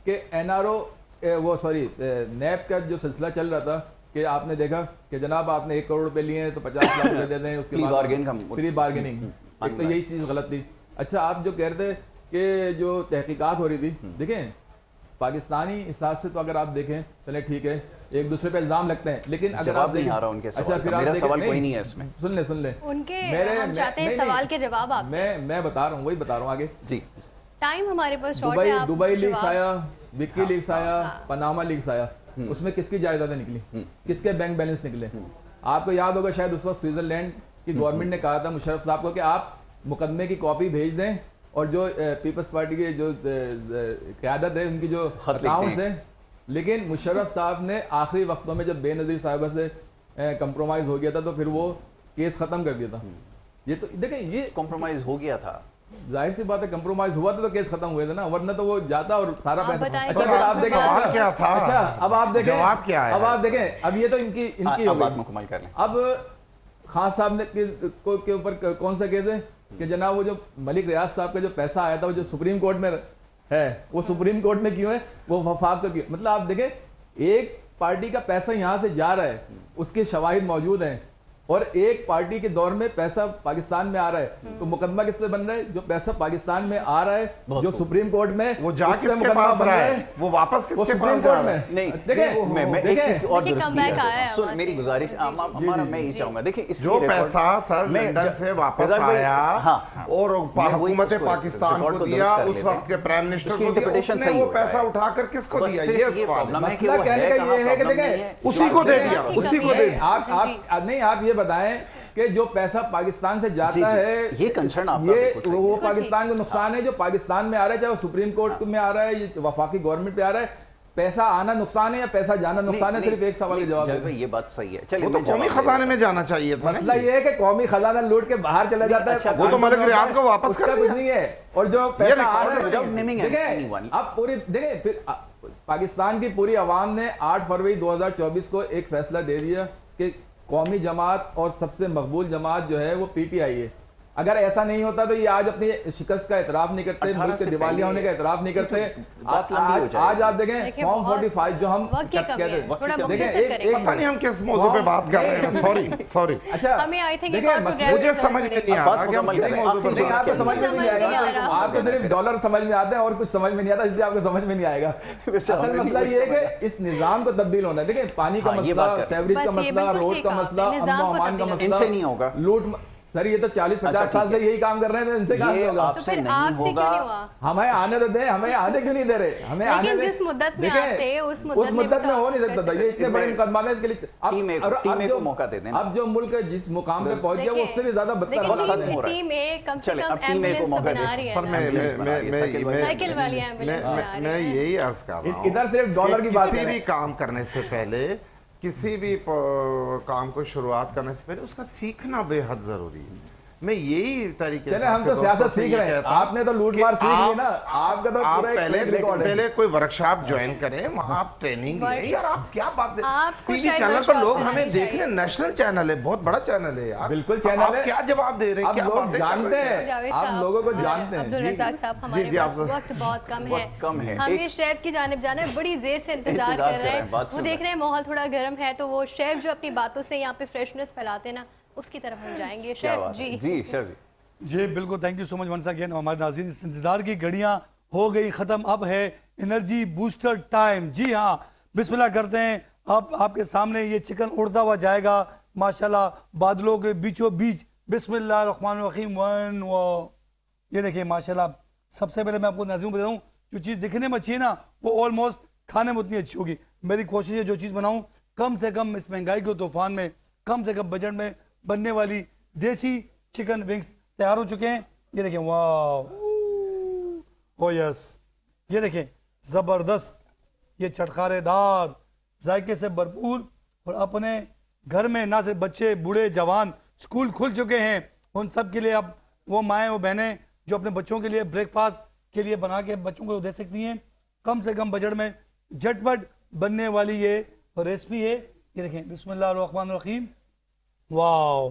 S4: कि एनआरओ नैब का जो सिलसिला चल रहा था कि आपने देखा कि जनाब आपने 1 करोड़ रुपए लिए तो 50 लाख रुपए दे दें, उसके बाद फ्री बार्गेनिंग, एक तो यही चीज़ गलत थी। अच्छा, आप जो कह रहे थे कि जो तहकीकात हो रही थी, देखें पाकिस्तानी हिसाब से तो अगर आप देखें, चले ठीक है, एक दूसरे पे इल्जाम लगते हैं, लेकिन अगर आप
S1: नहीं आ रहा उनके सवाल का, मेरा सवाल कोई नहीं है इसमें।
S4: सुन ले
S2: उनके हम चाहते हैं सवाल के जवाब आप।
S4: मैं बता रहा हूँ, वही बता रहा हूँ आगे
S1: जी।
S2: टाइम हमारे पास शॉर्ट है।
S4: दुबई लीक्स आया, विक्की लीक्स आया, पनामा लीक्स आया, उसमें किसकी जायदादें निकली, किसके बैंक बैलेंस निकले। आपको याद होगा शायद उस वक्त स्विट्जरलैंड की गवर्नमेंट ने कहा था मुशर्रफ साहब को कि आप मुकदमे की कॉपी भेज दें और जो पीपल्स पार्टी के जो क़यादत है उनकी जो अकाउंट्स हैं, लेकिन मुशर्रफ साहब ने आखिरी वक्तों में जब बेनज़ीर साहिबा से कंप्रोमाइज़ हो गया था तो फिर वो केस ख़त्म कर दिया था। ये तो देखें, ये
S1: कॉम्प्रोमाइज़ हो गया था,
S4: जाहिर सी बात है, कंप्रोमाइज हुआ तो केस खत्म हुए थे ना, वरना तो वो जाता और सारा पैसा।
S3: अच्छा, आप देखें सवाल क्या था।
S4: अच्छा, अब आप देखें
S3: जवाब क्या है।
S4: अब आप देखें, अब ये तो इनकी
S1: अब बात मुकम्मल कर लें।
S4: अब खान साहब ने के ऊपर कौन सा केस है कि जनाब वो जो मलिक रियाज साहब का जो पैसा आया था वो जो सुप्रीम कोर्ट में है, वो सुप्रीम कोर्ट में क्यों है, वो वफाक का क्यों। मतलब आप देखें, एक पार्टी का पैसा यहाँ से जा रहा है, उसके शवाहिद मौजूद हैं, और एक पार्टी के दौर में पैसा पाकिस्तान में आ रहा है, तो मुकदमा किस पे बन रहा है, जो पैसा पाकिस्तान में आ रहा है जो सुप्रीम कोर्ट में,
S3: वो जा किसके पास रहा है, वो वापस किसके पास जा रहा है।
S1: नहीं, देखिए मैं एक चीज और सुन, मेरी गुजारिश हमारा मैं ये चाहूंगा, देखिए
S3: जो पैसा सर लंदन से वापस आया और हुकूमत पाकिस्तान को दिया, उस वक्त के प्राइम मिनिस्टर को दिया, उसने वो पैसा उठाकर किसको दिया, ये प्रॉब्लम है कि वो है कि देखें उसी को दे दिया, उसी को दे।
S4: आप नहीं, आप ये बताएं कि जो पैसा पाकिस्तान से जाता है,
S1: ये कंसर्न
S4: वो पाकिस्तान को नुकसान है जो पाकिस्तान में आ रहा है, चाहे वो सुप्रीम कोर्ट में आ रहा है, ये वफाकी गवर्नमेंट पे आ रहा है, पैसा आना नुकसान है या पैसा जाना नुकसान है, सिर्फ एक सवाल का जवाब है।
S1: ये बात सही है, चलिए
S3: तो कौमी खजाने में जाना चाहिए था।
S4: मसला ये है कि कौमी खजाना लूट के बाहर चला जाता है,
S3: वो तो मलिक रियाज को वापस कर
S4: कुछ नहीं है, और जो पैसा आ रहा
S1: है,
S4: अब पूरी देखें, फिर पाकिस्तान की पूरी आवाम ने 8 फरवरी 2024 को एक फैसला दे दिया कि कौमी जमात और सबसे मकबूल जमात जो है वो पीटीआई है। अगर ऐसा नहीं होता तो ये आज अपनी शिकस्त का एतराफ नहीं करते, मुल्क के दिवालिया होने का एतराफ नहीं करते। आज आप देखें फॉर्म 45 जो हम कहते हैं,
S3: पता नहीं हम किस मौजू पे बात कर रहे हैं, सॉरी।
S4: अच्छा,
S3: मुझे समझ में नहीं आ रहा,
S4: आपको समझ में नहीं आएगा, आपको सिर्फ डॉलर समझ में आता है और कुछ समझ में नहीं आता, इसलिए आपको समझ में नहीं आएगा। असल मसला ये है कि इस निजाम को तब्दील होना है। देखिए, पानी का मसला, सेवरेज का मसला, रोड का मसला, अमन का मसला,
S1: होगा
S4: लूट। सर ये तो 40-50 साल से यही काम कर रहे हैं, इनसे काम होगा।
S2: तो फिर आपसे क्यों नहीं हुआ?
S4: हमें आने तो दें, हमें आने क्यों नहीं दे रहे, हमें आने
S2: लेकिन जिस मुद्दत में आप थे उस मुद्दत में
S4: हो नहीं सकता था। ये इतने बड़े मुकदमा में इसके लिए
S1: टीम को मौका दे दें।
S4: अब जो मुल्क जिस मुकाम पे पहुंच गया वो उससे भी ज्यादा बदतर हो रहा है।
S2: टीम ए कम से कम एम्बुलेंस तो बना रही है, साइकिल वाली एम्बुलेंस बना रही है।
S3: मैं यही अर्ज कर रहा हूं,
S4: इधर सिर्फ डॉलर की बात,
S3: किसी भी काम करने से पहले, किसी भी काम को शुरुआत करने से पहले उसका सीखना बेहद जरूरी है। मैं यही तरीके से,
S4: हम तो सियासत सीख रहे हैं, आपने तो लूट मार सीख ली ना, आपका तो
S3: आप पहले कोई वर्कशॉप ज्वाइन करें, वहां आप ट्रेनिंग लें। यार आप क्या बात है, टीवी चैनल पर लोग हमें देख रहे हैं, नेशनल चैनल है, बहुत बड़ा चैनल है यार,
S4: बिल्कुल चैनल है,
S3: क्या जवाब दे रहे हैं, क्या बातें
S4: जानते हैं आप, लोगों को जानते हैं।
S2: अब्दुल रज़ाक साहब, हमारे पास वक्त बहुत कम है, हम ये शेफ की जानिब जाना है, बड़ी देर से इंतजार कर रहे हैं, वो देख रहे हैं माहौल थोड़ा गर्म है, तो वो शेफ जो अपनी बातों से यहाँ पे फ्रेशनेस फैलाते हैं ना, उसकी तरफ हम जाएंगे। शेफ जी
S1: शेफ
S5: जी बिल्कुल, thank you so much once again. हमारे नाज़रीन, इस इंतज़ार की घड़ियाँ हो गई ख़त्म, अब है एनर्जी बूस्टर टाइम। जी हाँ, बिस्मिल्लाह करते हैं। अब आपके सामने ये चिकन उड़ता हुआ जाएगा माशाल्लाह बादलों के बीचों बीच। बिस्मिल्लाह रहमान रहीम। ये देखिए माशाल्लाह, सबसे पहले मैं आपको नाज़रीन बता दूँ, जो चीज़ दिखने में अच्छी है ना, वो ऑलमोस्ट खाने में उतनी अच्छी होगी। मेरी कोशिश है जो चीज़ बनाऊँ कम से कम इस महंगाई के तूफान में, कम से कम बजट में बनने वाली देसी चिकन विंग्स तैयार हो चुके हैं। ये देखें, वाह, ओ यस, ये देखें ज़बरदस्त, ये चटखारेदार, जायके से भरपूर, और अपने घर में ना सिर्फ बच्चे, बूढ़े, जवान, स्कूल खुल चुके हैं, उन सब के लिए अब वो माएँ और बहनें जो अपने बच्चों के लिए ब्रेकफास्ट के लिए बना के बच्चों को दे सकती हैं, कम से कम बजट में झटपट बनने वाली ये रेसिपी है। ये देखें, बिस्मिल्लाह रहमान रहीम। वाह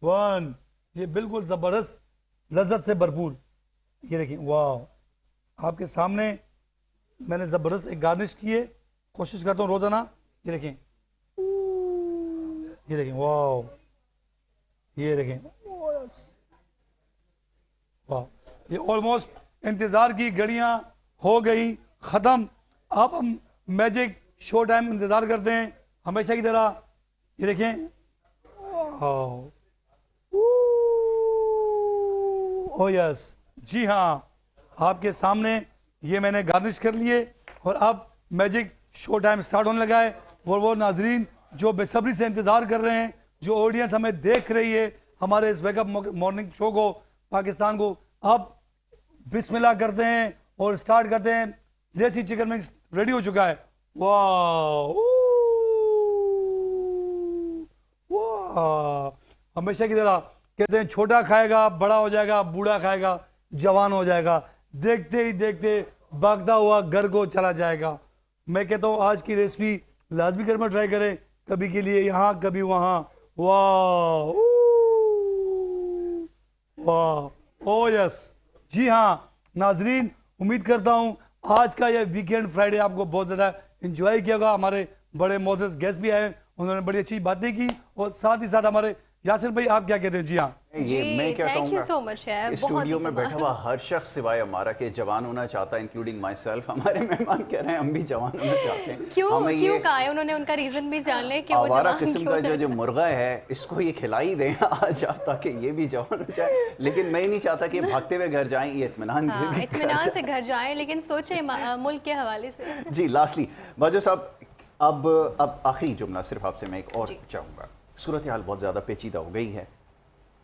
S5: वन, ये बिल्कुल ज़बरदस्त लज्जत से भरपूर। ये देखिए, वाह, आपके सामने मैंने ज़बरदस्त एक गार्निश की है, कोशिश करता हूँ रोज़ाना। ये देखें, ये देखें, वाह, ये देखें, वाह, ये ऑलमोस्ट इंतज़ार की घड़ियाँ हो गई ख़त्म। अब हम मैजिक शो टाइम इंतज़ार करते हैं हमेशा की तरह। ये देखें, वाह, ओ यस, जी हाँ, आपके सामने ये मैंने गार्निश कर लिए और अब मैजिक शो टाइम स्टार्ट होने लगा है। वो नाजरीन जो बेसब्री से इंतज़ार कर रहे हैं, जो ऑडियंस हमें देख रही है हमारे इस वेकअप मॉर्निंग शो को, पाकिस्तान को, अब बिस्मिल्लाह करते हैं और स्टार्ट करते हैं। देसी चिकन मिक्स रेडी हो चुका है। वाह वाह, हमेशा की तरह कहते हैं छोटा खाएगा बड़ा हो जाएगा, बूढ़ा खाएगा जवान हो जाएगा, देखते ही देखते भागता हुआ घर को चला जाएगा। मैं कहता हूँ आज की रेसिपी लाजमी घर में ट्राई करें, कभी के लिए यहाँ कभी वहाँ। वाह वाह, ओ यस, जी हाँ नाजरीन, उम्मीद करता हूँ आज का यह वीकेंड फ्राइडे आपको बहुत ज़्यादा इंजॉय किया होगा। हमारे बड़े मोज़ेज़ गेस्ट भी आए, उन्होंने बड़ी अच्छी बातें की, और साथ ही साथ हमारे यासिर भाई आप क्या कहते हैं? जी हाँ,
S1: ये मैं क्या
S2: thank you so much.
S1: Studio में बैठा हुआ हर शख्स सिवाय हमारा के जवान होना चाहता है, इंक्लूडिंग माई सेल्फ। हमारे मेहमान कह रहे हैं हम भी जवान होना चाहते हैं।
S2: क्यों कहा है उन्होंने? उनका रीजन भी जान ले कि वो
S1: जवान किस्म का जो मुर्गा है इसको ये खिलाई दें आज आप, ताकि ये भी जवान हो जाए। लेकिन मैं नहीं चाहता कि भागते हुए घर जाएं, ये इत्मीनान
S2: से घर जाएं, लेकिन सोचे मुल्क के हवाले से।
S1: जी लास्टली बाजो साहब, अब आखिरी जुमला सिर्फ आपसे मैं एक और चाहूँगा। सूरत हाल बहुत ज़्यादा पेचीदा हो गई है।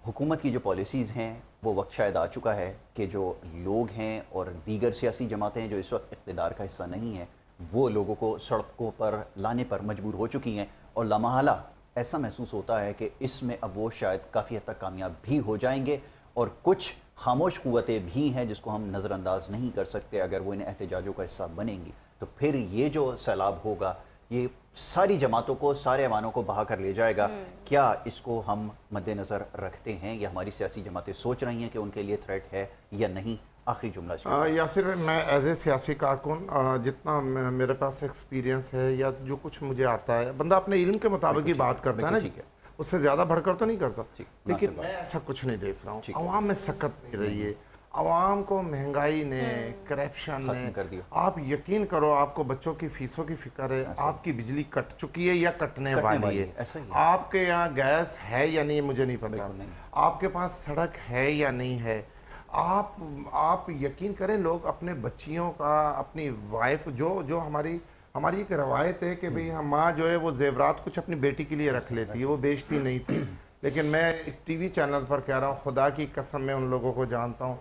S1: हुकूमत की जो पॉलिसीज़ हैं वो वक्त शायद आ चुका है कि जो लोग हैं और दीगर सियासी जमातें हैं जो इस वक्त इक़्तिदार का हिस्सा नहीं हैं, वो लोगों को सड़कों पर लाने पर मजबूर हो चुकी हैं। और लामहला ऐसा महसूस होता है कि इसमें अब वो शायद काफ़ी हद तक कामयाब भी हो जाएंगे। और कुछ खामोश क़ुव्वतें भी हैं जिसको हम नज़रअंदाज नहीं कर सकते। अगर वो इन एहतजाजों का हिस्सा बनेंगी तो फिर ये जो सैलाब होगा ये सारी जमातों को, सारे ऐवानों को बहा कर ले जाएगा। क्या इसको हम मद्देनज़र रखते हैं या हमारी सियासी जमातें सोच रही हैं कि उनके लिए थ्रेट है या नहीं? आखिरी जुमला।
S3: या फिर मैं एज ए सियासी कारकुन जितना मेरे पास एक्सपीरियंस है या जो कुछ मुझे आता है, बंदा अपने इल्म के मुताबिक ही बात करता है ना, ठीक है, उससे ज़्यादा बढ़कर तो नहीं करता। लेकिन मैं ऐसा कुछ नहीं देख रहा हूँ। अवाम में सकत नहीं रही है। आवाम को महंगाई ने, करप्शन ने कर दिया। आप यकीन करो, आपको बच्चों की फीसों की फिक्र है, आपकी बिजली कट चुकी है या कटने वाली है, आपके यहाँ गैस है या नहीं मुझे नहीं पता, आपके पास सड़क है या नहीं है। आप यकीन करें, लोग अपने बच्चियों का, अपनी वाइफ, जो हमारी एक रवायत है कि भाई हम माँ जो है वो जेवरात कुछ अपनी बेटी के लिए रख लेती है, वो बेचती नहीं थी। लेकिन मैं इस टीवी चैनल पर कह रहा हूँ, खुदा की कसम मैं उन लोगों को जानता हूँ,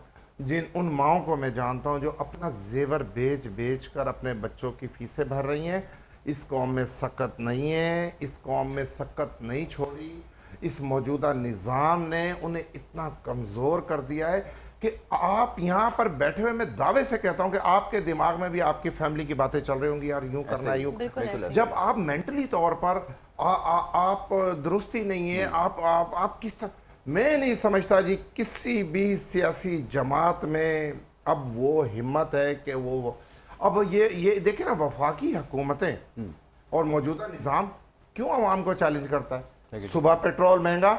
S3: उन माओं को मैं जानता हूँ जो अपना जेवर बेच कर अपने बच्चों की फीसें भर रही हैं। इस कौम में सकत नहीं है, इस कौम में सकत नहीं छोड़ी। इस मौजूदा निज़ाम ने उन्हें इतना कमज़ोर कर दिया है कि आप यहाँ पर बैठे हुए, मैं दावे से कहता हूँ कि आपके दिमाग में भी आपकी फैमिली की बातें चल रही होंगी, यार यूँ करना है, यूँ। जब आप मेंटली तौर पर आप दुरुस्ती नहीं है, आप किस तरह, मैं नहीं समझता जी किसी भी सियासी जमात में अब वो हिम्मत है कि वो अब ये देखें ना, वफाकी हुकूमतें और मौजूदा निज़ाम क्यों आवाम को चैलेंज करता है। सुबह पेट्रोल महंगा,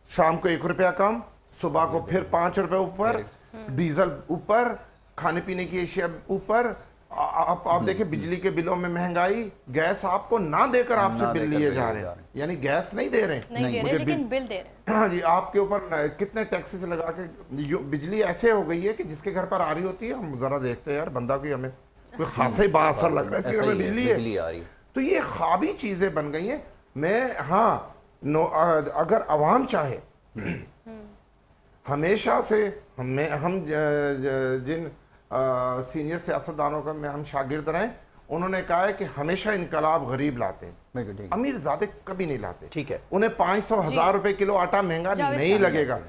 S3: शाम को 1 रुपया कम, सुबह को फिर 5 रुपये ऊपर, डीजल ऊपर, खाने पीने की एशिया ऊपर। आप देखिए बिजली के बिलों में महंगाई, गैस आपको ना देकर आपसे बिल लिए जा रहे हैं, यानी गैस नहीं दे रहे हैं,
S2: लेकिन बिल दे रहे हैं।
S3: हाँ जी, आपके ऊपर कितने टैक्सेस लगा के बिजली ऐसे हो गई है कि जिसके घर पर आ रही होती है, हम जरा देखते हैं यार बंदा कोई हमें कोई खासा ही बासर लग रहा है, हमें बिजली आ रही है। तो ये ख्वाबी चीजें बन गई हैं। मैं अगर आवाम चाहे, हमेशा से हम जिन सीनियर सियासतदानों का हम शागिर्द रहे, उन्होंने कहा है कि हमेशा इनकलाब गरीब लाते हैं, अमीर ज़्यादा कभी नहीं लाते। ठीक है, उन्हें 500,000 रुपए किलो आटा महंगा नहीं लगेगा।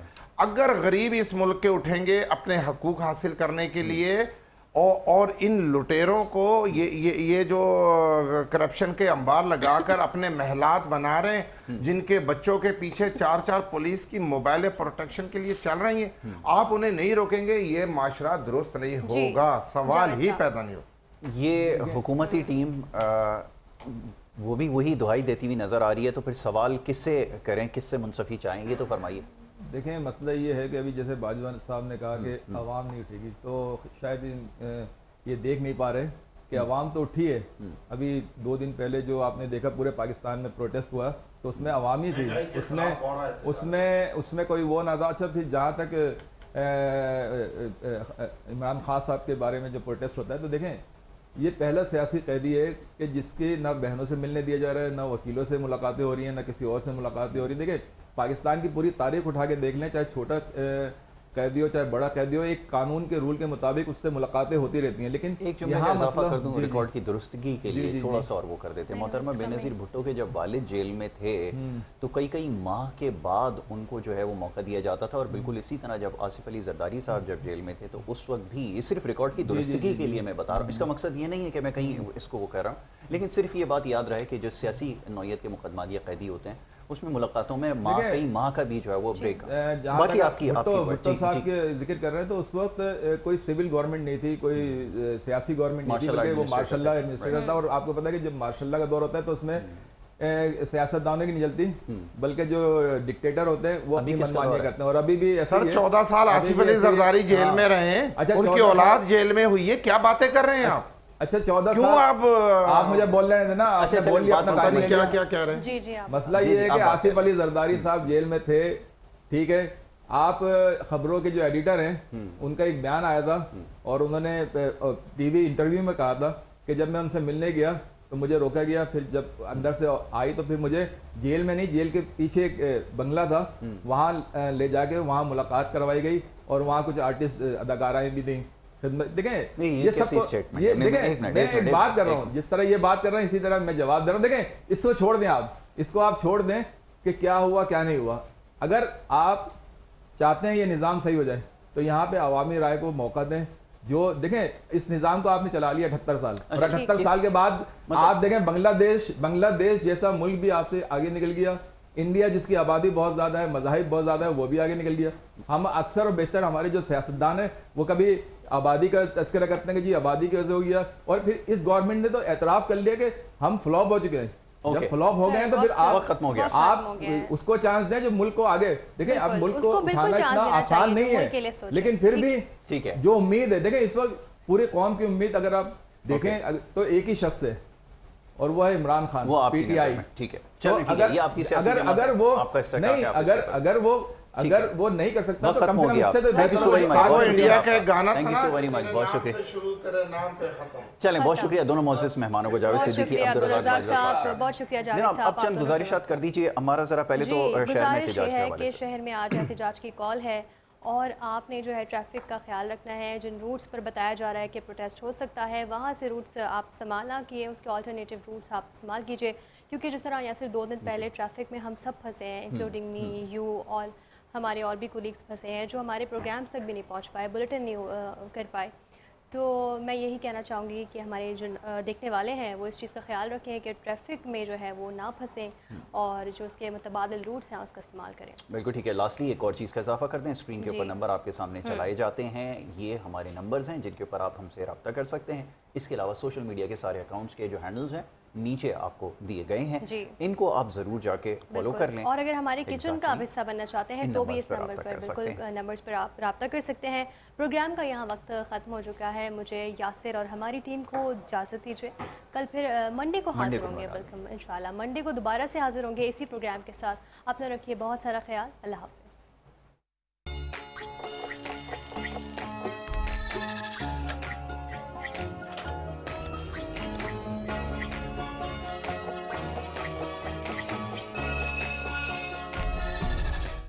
S3: अगर गरीब इस मुल्क के उठेंगे अपने हकूक हासिल करने के लिए, और इन लुटेरों को ये जो करप्शन के अंबार लगाकर अपने महलात बना रहे हैं, जिनके बच्चों के पीछे 4 पुलिस की मोबाइल प्रोटेक्शन के लिए चल रही हैं, आप उन्हें नहीं रोकेंगे, ये माशरा दुरुस्त नहीं होगा, सवाल ही पैदा नहीं होगा।
S1: ये हुकूमती टीम वो भी वही दुहाई देती हुई नजर आ रही है, तो फिर सवाल किससे करें, किससे मुंसफी चाहें, ये तो फरमाइए।
S4: देखें, मसला ये है कि अभी जैसे बाजवान साहब ने कहा कि आवाम नहीं उठेगी, तो शायद ये देख नहीं पा रहे कि आवाम तो उठी है। अभी 2 दिन पहले जो आपने देखा पूरे पाकिस्तान में प्रोटेस्ट हुआ, तो उसमें आवामी थी, उसमें कोई वो नाजात थी। जहाँ तक इमरान खान साहब के बारे में जो प्रोटेस्ट होता है, तो देखें ये पहला सियासी कैदी है कि जिसके ना बहनों से मिलने दिया जा रहा है, ना वकीलों से मुलाकातें हो रही हैं, ना किसी और से मुलाकातें हो रही हैं। देखिए पाकिस्तान की पूरी तारीख उठा के देख लें, चाहे छोटा कैदी हो चाहे बड़ा कैदी हो, एक कानून के रूल के मुताबिक उससे मुलाकातें होती रहती हैं। लेकिन
S1: एक जो मैं इजाफा कर दूं रिकॉर्ड की दुरुस्तगी के लिए थोड़ा सा और वो कर देते हैं। मोहतरमा बेनज़ीर भुट्टो के जब वालिद जेल में थे तो कई माह के बाद उनको जो है वो मौका दिया जाता था, और बिल्कुल इसी तरह जब आसिफ अली जरदारी साहब जब जेल में थे तो उस वक्त भी, सिर्फ रिकॉर्ड की दुरुस्तगी के लिए मैं बता रहा हूँ, इसका मकसद ये नहीं है कि मैं कहीं इसको वो कह रहा हूँ, लेकिन सिर्फ ये बात याद रहे कि जो सियासी नौयत के मुकदमात या कैदी होते हैं उसमें मुलाकातों में कई माह का भी जो है वो ब्रेक। बाकी आपकी
S4: भुट्टो साहब के जिक्र कर रहे हैं तो उस वक्त कोई सिविल गवर्नमेंट नहीं थी, कोई सियासी गवर्नमेंट नहीं थी, बल्कि वो मार्शल एडमिनिस्ट्रेटर था। और आपको पता है कि जब मार्शल का दौर होता है तो उसमें सियासतदानों की नहीं चलती, बल्कि जो डिक्टेटर होते हैं वो अपनी मनमानी करते हैं। और अभी भी
S3: सर 14 साल आसिफ अली जरदारी जेल में रहे हैं, उनकी औलाद जेल में हुई है, क्या बातें कर रहे हैं आप?
S4: अच्छा 14
S3: क्यों आप
S4: मुझे बोल रहे थे ना,
S3: अच्छा
S4: बोल लिया अपना काम।
S3: क्या कह रहे हैं?
S2: जी जी
S4: मसला ये है कि आसिफ अली जरदारी साहब जेल में थे, ठीक है। आप खबरों के जो एडिटर हैं उनका एक बयान आया था और उन्होंने टीवी इंटरव्यू में कहा था कि जब मैं उनसे मिलने गया तो मुझे रोका गया, फिर जब अंदर से आई तो फिर मुझे जेल में नहीं, जेल के पीछे एक बंगला था वहाँ ले जाके वहाँ मुलाकात करवाई गई और वहाँ कुछ आर्टिस्ट अदाकाराएं भी थी। देखें ये सब ये देखें, मैं एक बात कर रहा हूँ, जिस तरह ये बात कर रहे हैं इसी तरह मैं जवाब दे रहा हूँ। देखें इसको छोड़ दें, आप इसको आप छोड़ दें कि क्या हुआ क्या नहीं हुआ। अगर आप चाहते हैं ये निज़ाम सही हो जाए तो यहाँ पे अवामी राय को मौका दें। जो देखें इस निज़ाम को आपने चला लिया 78 साल, और 78 साल के बाद आप देखें बांग्लादेश जैसा मुल्क भी आपसे आगे निकल गया, इंडिया जिसकी आबादी बहुत ज़्यादा है, मज़ाहिब बहुत ज़्यादा है, वो भी आगे निकल गया। हम अक्सर और बेशतर हमारे जो सियासतदान है वो कभी आबादी का तस्करा करते हैं कि जी आबादी की वजह हो गया, और फिर इस गवर्नमेंट ने तो एतराफ़ कर लिया कि हम फ्लॉप हो चुके हैं। जब फ्लॉप हो गए हैं तो फिर आप
S1: खत्म हो गया,
S4: आप उसको चांस दें जो मुल्क को आगे। देखिए अब मुल्क को उठाना इतना आसान नहीं है, लेकिन फिर भी
S1: ठीक है,
S4: जो उम्मीद है, देखिए इस वक्त पूरे कौम की उम्मीद अगर आप देखें तो एक ही शख्स है और वो है इमरान खान,
S1: वो
S4: पीटीआई।
S1: ठीक है,
S4: अगर वो नहीं कर सकता तो कम से कम इससे तो
S1: thank you so very much.
S3: India का गाना,
S1: thank you so very much, बहुत शुक्रिया।
S3: शुरू तेरे नाम पे खत्म।
S1: चलें, बहुत शुक्रिया दोनों मोअज़्ज़िज़ मेहमानों को, जावेद सिद्दीकी, अब्दुल रज़ाक साहब,
S2: बहुत शुक्रिया जावेद साहब।
S1: अब चंद गुजारिशात कर दीजिए हमारा जरा पहले तो शहर में एहतजाज के हवाले से।
S2: शहर में आज एहतजाज की कॉल है और आपने जो है ट्रैफिक का ख्याल रखना है। जिन रूट्स पर बताया जा रहा है कि प्रोटेस्ट हो सकता है वहाँ से रूट्स आप इस्तेमाल ना किए, उसके अल्टरनेटिव रूट्स आप इस्तेमाल कीजिए, क्योंकि जिस तरह यहाँ से 2 दिन पहले ट्रैफिक में हम सब फंसे हैं, इंक्लूडिंग मी, यू, ऑल हमारे और भी कोलीग्स फंसे हैं जो हमारे प्रोग्राम्स तक भी नहीं पहुँच पाए, बुलेटिन नहीं कर पाए। तो मैं यही कहना चाहूँगी कि हमारे जो देखने वाले हैं वो इस चीज़ का ख्याल रखें कि ट्रैफिक में जो है वो ना फंसें और जो उसके मुतबादिल रूट्स हैं उसका इस्तेमाल करें।
S1: बिल्कुल ठीक है। लास्टली एक और चीज़ का इजाफा कर दें, स्क्रीन के ऊपर नंबर आपके सामने चलाए जाते हैं, ये हमारे नंबर्स हैं जिनके ऊपर आप हमसे रब्ता कर सकते हैं। इसके अलावा सोशल मीडिया के सारे अकाउंट्स के जो हैंडल्स हैं नीचे आपको दिए गए हैं, इनको आप ज़रूर जाके फॉलो कर लें।
S2: और अगर हमारे किचन का हिस्सा बनना चाहते हैं तो भी इस नंबर पर बिल्कुल नंबर्स पर आप रब्ता कर सकते हैं। प्रोग्राम का यहाँ वक्त ख़त्म हो चुका है, मुझे यासिर और हमारी टीम को इजाज़त दीजिए। कल फिर मंडे को हाजिर होंगे, बल्कि इंशाल्लाह मंडे को दोबारा से हाजिर होंगे इसी प्रोग्राम के साथ। अपना रखिए बहुत सारा ख्याल। अल्लाह हाफ़िज़।